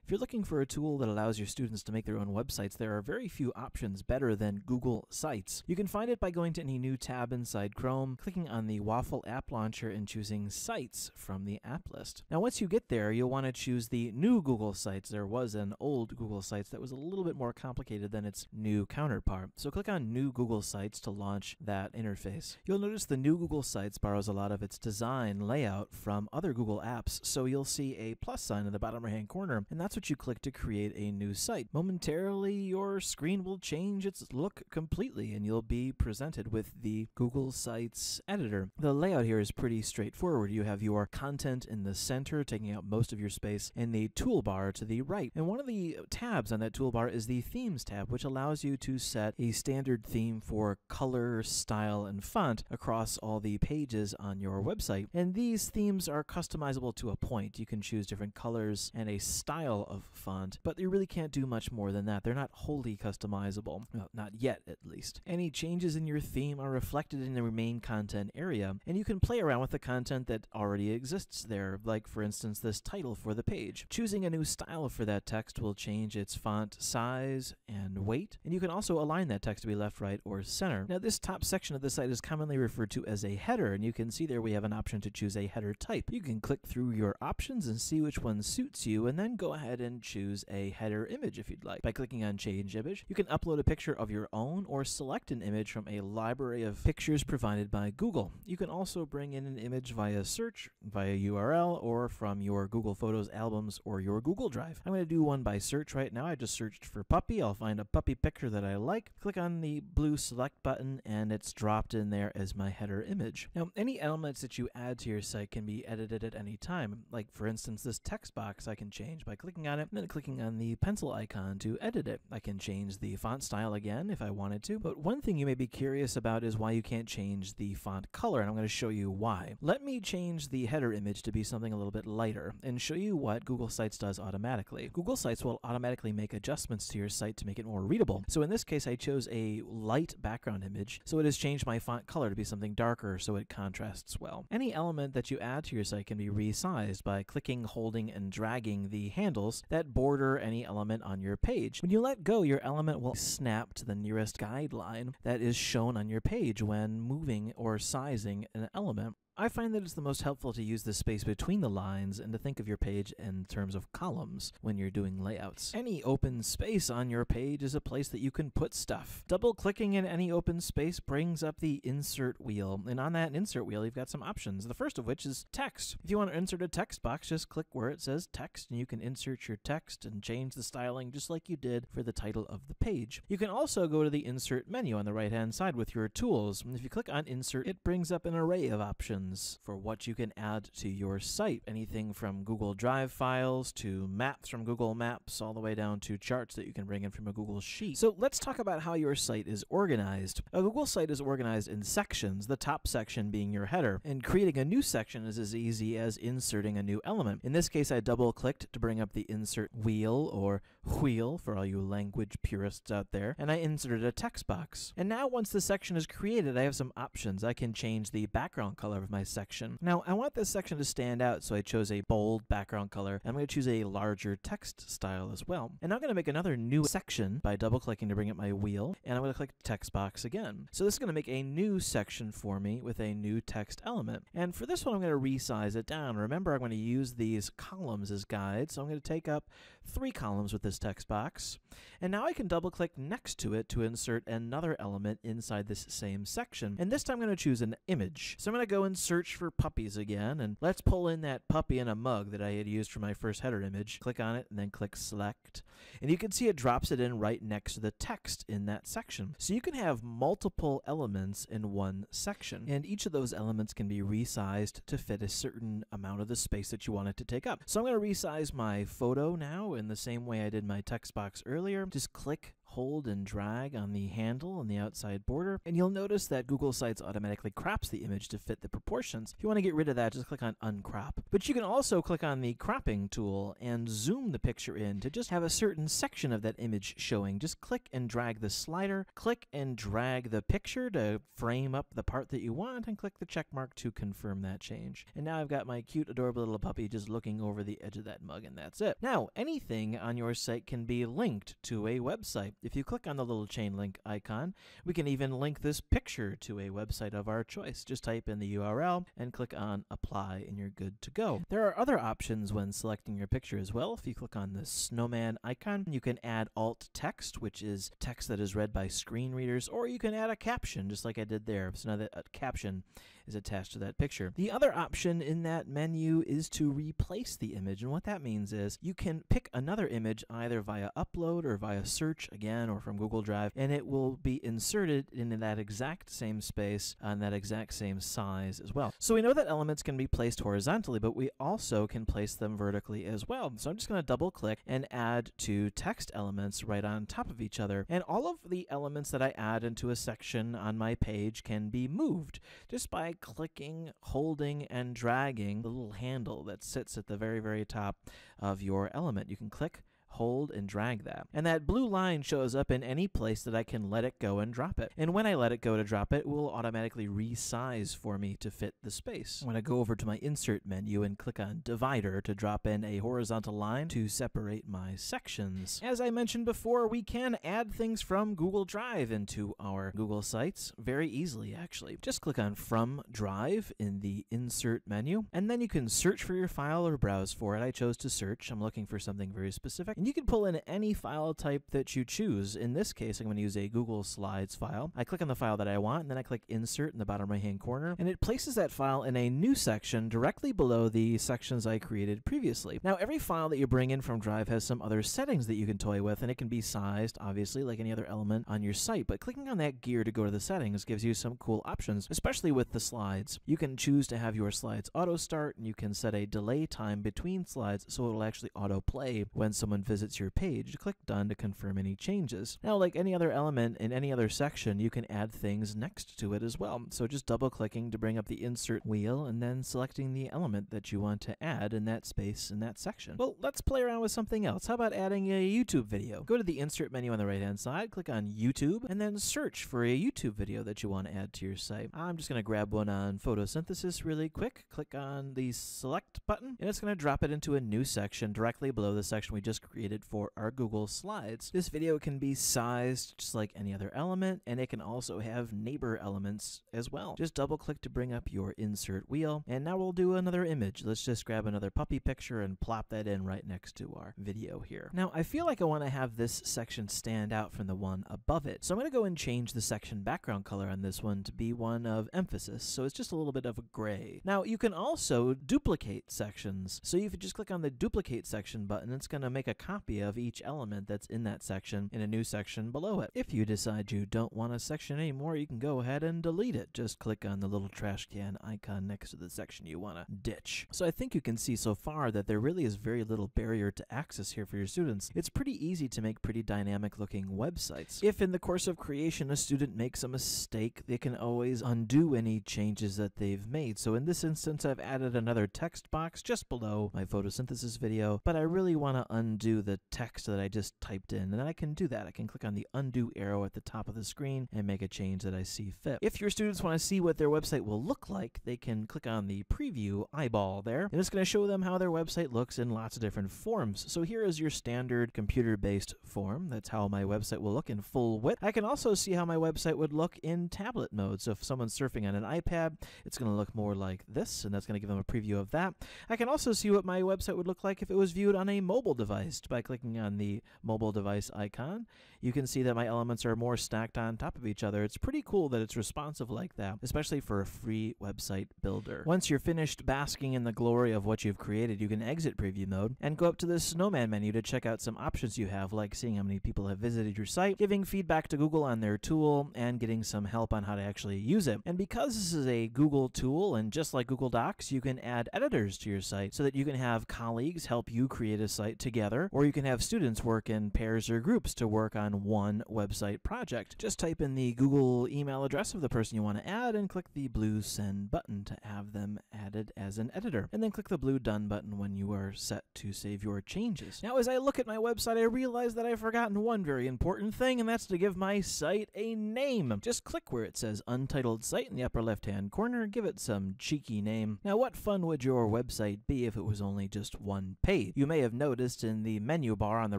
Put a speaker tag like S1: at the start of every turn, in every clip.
S1: If you're looking for a tool that allows your students to make their own websites, there are very few options better than Google Sites. You can find it by going to any new tab inside Chrome, clicking on the Waffle app launcher and choosing Sites from the app list. Now once you get there, you'll want to choose the new Google Sites. There was an old Google Sites that was a little bit more complicated than its new counterpart. So click on New Google Sites to launch that interface. You'll notice the new Google Sites borrows a lot of its design layout from other Google apps, so you'll see a plus sign in the bottom right hand corner, and that's what you click to create a new site. Momentarily, your screen will change its look completely, and you'll be presented with the Google Sites editor. The layout here is pretty straightforward. You have your content in the center, taking out most of your space, and the toolbar to the right. And one of the tabs on that toolbar is the Themes tab, which allows you to set a standard theme for color, style, and font across all the pages on your website. And these themes are customizable to a point. You can choose different colors and a style of font, but you really can't do much more than that. They're not wholly customizable. Well, not yet, at least. Any changes in your theme are reflected in the main content area, and you can play around with the content that already exists there, like for instance this title for the page. Choosing a new style for that text will change its font size and weight, and you can also align that text to be left, right, or center. Now this top section of the site is commonly referred to as a header, and you can see there we have an option to choose a header type. You can click through your options and see which one suits you, and then go ahead and choose a header image if you'd like. By clicking on Change Image, you can upload a picture of your own or select an image from a library of pictures provided by Google. You can also bring in an image via search, via URL, or from your Google Photos albums or your Google Drive. I'm going to do one by search right now. I just searched for puppy. I'll find a puppy picture that I like. Click on the blue select button, and it's dropped in there as my header image. Now, any elements that you add to your site can be edited at any time. Like for instance, this text box I can change by clicking on it and then clicking on the pencil icon to edit it. I can change the font style again if I wanted to, but one thing you may be curious about is why you can't change the font color, and I'm going to show you why. Let me change the header image to be something a little bit lighter and show you what Google Sites does automatically. Google Sites will automatically make adjustments to your site to make it more readable. So in this case, I chose a light background image, so it has changed my font color to be something darker so it contrasts well. Any element that you add to your site can be resized by clicking, holding, and dragging the handles that border any element on your page. When you let go, your element will snap to the nearest guideline that is shown on your page when moving or sizing an element. I find that it's the most helpful to use the space between the lines and to think of your page in terms of columns when you're doing layouts. Any open space on your page is a place that you can put stuff. Double-clicking in any open space brings up the insert wheel, and on that insert wheel you've got some options, the first of which is text. If you want to insert a text box, just click where it says text, and you can insert your text and change the styling just like you did for the title of the page. You can also go to the insert menu on the right-hand side with your tools, and if you click on insert, it brings up an array of options for what you can add to your site. Anything from Google Drive files to maps from Google Maps all the way down to charts that you can bring in from a Google Sheet. So let's talk about how your site is organized. A Google site is organized in sections, the top section being your header, and creating a new section is as easy as inserting a new element. In this case, I double-clicked to bring up the insert wheel, or wheel for all you language purists out there, and I inserted a text box. And now once the section is created, I have some options. I can change the background color of my section. Now, I want this section to stand out, so I chose a bold background color. I'm going to choose a larger text style as well. And I'm going to make another new section by double-clicking to bring up my wheel, and I'm going to click text box again. So this is going to make a new section for me with a new text element. And for this one, I'm going to resize it down. Remember, I'm going to use these columns as guides, so I'm going to take up 3 columns with this text box. And now I can double-click next to it to insert another element inside this same section. And this time I'm going to choose an image. So I'm going to go and search for puppies again, and let's pull in that puppy in a mug that I had used for my first header image. Click on it and then click select, and you can see it drops it in right next to the text in that section. So you can have multiple elements in one section, and each of those elements can be resized to fit a certain amount of the space that you want it to take up. So I'm going to resize my photo now in the same way I did my text box earlier. Just click, hold and drag on the handle on the outside border, and you'll notice that Google Sites automatically crops the image to fit the proportions. If you want to get rid of that, just click on uncrop. But you can also click on the cropping tool and zoom the picture in to just have a certain section of that image showing. Just click and drag the slider, click and drag the picture to frame up the part that you want, and click the check mark to confirm that change. And now I've got my cute, adorable little puppy just looking over the edge of that mug, and that's it. Now, anything on your site can be linked to a website. If you click on the little chain link icon, we can even link this picture to a website of our choice. Just type in the URL and click on apply, and you're good to go. There are other options when selecting your picture as well. If you click on the snowman icon, you can add alt text, which is text that is read by screen readers, or you can add a caption, just like I did there. So now that a caption is attached to that picture. The other option in that menu is to replace the image, and what that means is you can pick another image either via upload or via search, again, or from Google Drive, and it will be inserted in that exact same space on that exact same size as well. So we know that elements can be placed horizontally, but we also can place them vertically as well. So I'm just going to double click and add two text elements right on top of each other, and all of the elements that I add into a section on my page can be moved just by clicking, holding, and dragging the little handle that sits at the very, very top of your element. You can click, hold, and drag that. And that blue line shows up in any place that I can let it go and drop it. And when I let it go to drop it, it will automatically resize for me to fit the space. When I go over to my insert menu and click on divider to drop in a horizontal line to separate my sections. As I mentioned before, we can add things from Google Drive into our Google Sites very easily, actually. Just click on From Drive in the insert menu, and then you can search for your file or browse for it. I chose to search. I'm looking for something very specific. And you can pull in any file type that you choose. In this case, I'm going to use a Google Slides file. I click on the file that I want, and then I click Insert in the bottom right-hand corner, and it places that file in a new section directly below the sections I created previously. Now, every file that you bring in from Drive has some other settings that you can toy with, and it can be sized, obviously, like any other element on your site, but clicking on that gear to go to the settings gives you some cool options, especially with the slides. You can choose to have your slides auto-start, and you can set a delay time between slides so it'll actually auto-play when someone visits your page. Click Done to confirm any changes. Now, like any other element in any other section, you can add things next to it as well. So just double-clicking to bring up the insert wheel and then selecting the element that you want to add in that space in that section. Well, let's play around with something else. How about adding a YouTube video? Go to the insert menu on the right-hand side, click on YouTube, and then search for a YouTube video that you want to add to your site. I'm just going to grab one on photosynthesis really quick. Click on the select button, and it's going to drop it into a new section directly below the section we just created for our Google Slides. This video can be sized just like any other element, and it can also have neighbor elements as well. Just double click to bring up your insert wheel, and now we'll do another image. Let's just grab another puppy picture and plop that in right next to our video here. Now, I feel like I want to have this section stand out from the one above it, so I'm going to go and change the section background color on this one to be one of emphasis, so it's just a little bit of a gray. Now, you can also duplicate sections, so you can just click on the duplicate section button. It's going to make a copy of each element that's in that section in a new section below it. If you decide you don't want a section anymore, you can go ahead and delete it. Just click on the little trash can icon next to the section you want to ditch. So I think you can see so far that there really is very little barrier to access here for your students. It's pretty easy to make pretty dynamic looking websites. If in the course of creation a student makes a mistake, they can always undo any changes that they've made. So in this instance, I've added another text box just below my photosynthesis video, but I really want to undo the text that I just typed in, and then I can do that. I can click on the undo arrow at the top of the screen and make a change that I see fit. If your students want to see what their website will look like, they can click on the preview eyeball there, and it's going to show them how their website looks in lots of different forms. So here is your standard computer-based form. That's how my website will look in full width. I can also see how my website would look in tablet mode. So if someone's surfing on an iPad, it's going to look more like this, and that's going to give them a preview of that. I can also see what my website would look like if it was viewed on a mobile device by clicking on the mobile device icon. You can see that my elements are more stacked on top of each other. It's pretty cool that it's responsive like that, especially for a free website builder. Once you're finished basking in the glory of what you've created, you can exit preview mode and go up to the Snowman menu to check out some options you have, like seeing how many people have visited your site, giving feedback to Google on their tool, and getting some help on how to actually use it. And because this is a Google tool, and just like Google Docs, you can add editors to your site so that you can have colleagues help you create a site together, Or you can have students work in pairs or groups to work on one website project. Just type in the Google email address of the person you want to add and click the blue send button to have them added as an editor. And then click the blue done button when you are set to save your changes. Now, as I look at my website, I realize that I've forgotten one very important thing, and that's to give my site a name. Just click where it says Untitled Site in the upper left-hand corner and give it some cheeky name. Now, what fun would your website be if it was only just one page? You may have noticed in the menu bar on the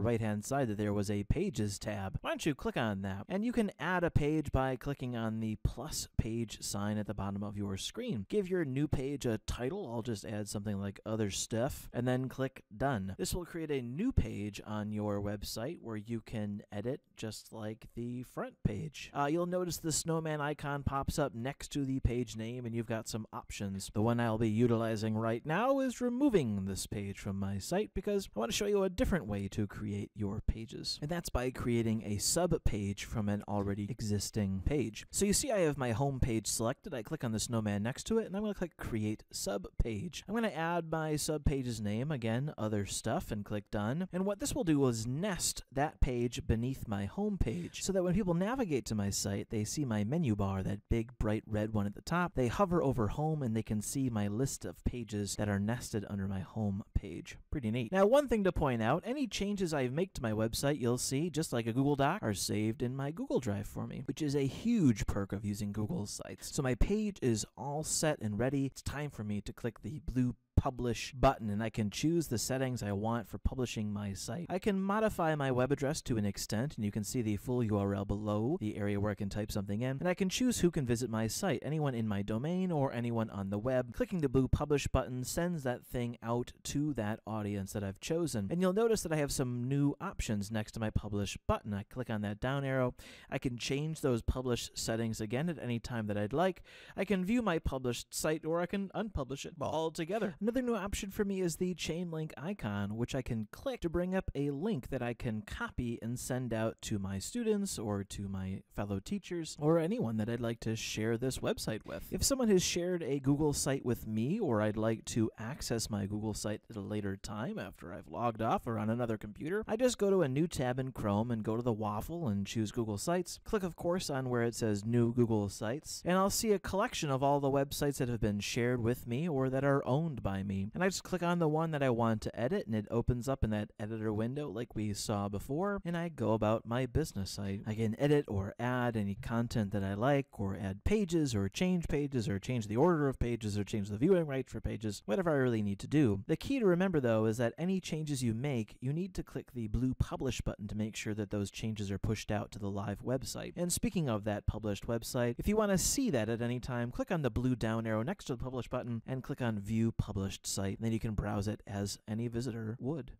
S1: right-hand side that there was a Pages tab. Why don't you click on that? And you can add a page by clicking on the plus page sign at the bottom of your screen. Give your new page a title. I'll just add something like Other Stuff, and then click Done. This will create a new page on your website where you can edit just like the front page. You'll notice the snowman icon pops up next to the page name, and you've got some options. The one I'll be utilizing right now is removing this page from my site because I want to show you a different way to create your pages. And that's by creating a sub page from an already existing page. So you see I have my home page selected. I click on the snowman next to it, and I'm going to click Create Sub Page. I'm going to add my sub page's name, again, Other Stuff, and click Done. And what this will do is nest that page beneath my home page so that when people navigate to my site, they see my menu bar, that big bright red one at the top. They hover over home and they can see my list of pages that are nested under my home page. Pretty neat. Now, one thing to point out, any changes I make to my website, you'll see, just like a Google Doc, are saved in my Google Drive for me, which is a huge perk of using Google Sites. So my page is all set and ready. It's time for me to click the blue Publish button, and I can choose the settings I want for publishing my site. I can modify my web address to an extent, and you can see the full URL below, the area where I can type something in, and I can choose who can visit my site, anyone in my domain or anyone on the web. Clicking the blue Publish button sends that thing out to that audience that I've chosen. And you'll notice that I have some new options next to my Publish button. I click on that down arrow. I can change those publish settings again at any time that I'd like. I can view my published site, or I can unpublish it altogether. Another new option for me is the chain link icon, which I can click to bring up a link that I can copy and send out to my students or to my fellow teachers or anyone that I'd like to share this website with. If someone has shared a Google site with me, or I'd like to access my Google site at a later time after I've logged off or on another computer, I just go to a new tab in Chrome and go to the waffle and choose Google Sites. Click, of course, on where it says New Google Sites, and I'll see a collection of all the websites that have been shared with me or that are owned by me. And I just click on the one that I want to edit, and it opens up in that editor window like we saw before, and I go about my business. I can edit or add any content that I like, or add pages, or change the order of pages, or change the viewing rights for pages, whatever I really need to do. The key to remember, though, is that any changes you make, you need to click the blue Publish button to make sure that those changes are pushed out to the live website. And speaking of that published website, if you want to see that at any time, click on the blue down arrow next to the Publish button and click on View Published Site. And then you can browse it as any visitor would.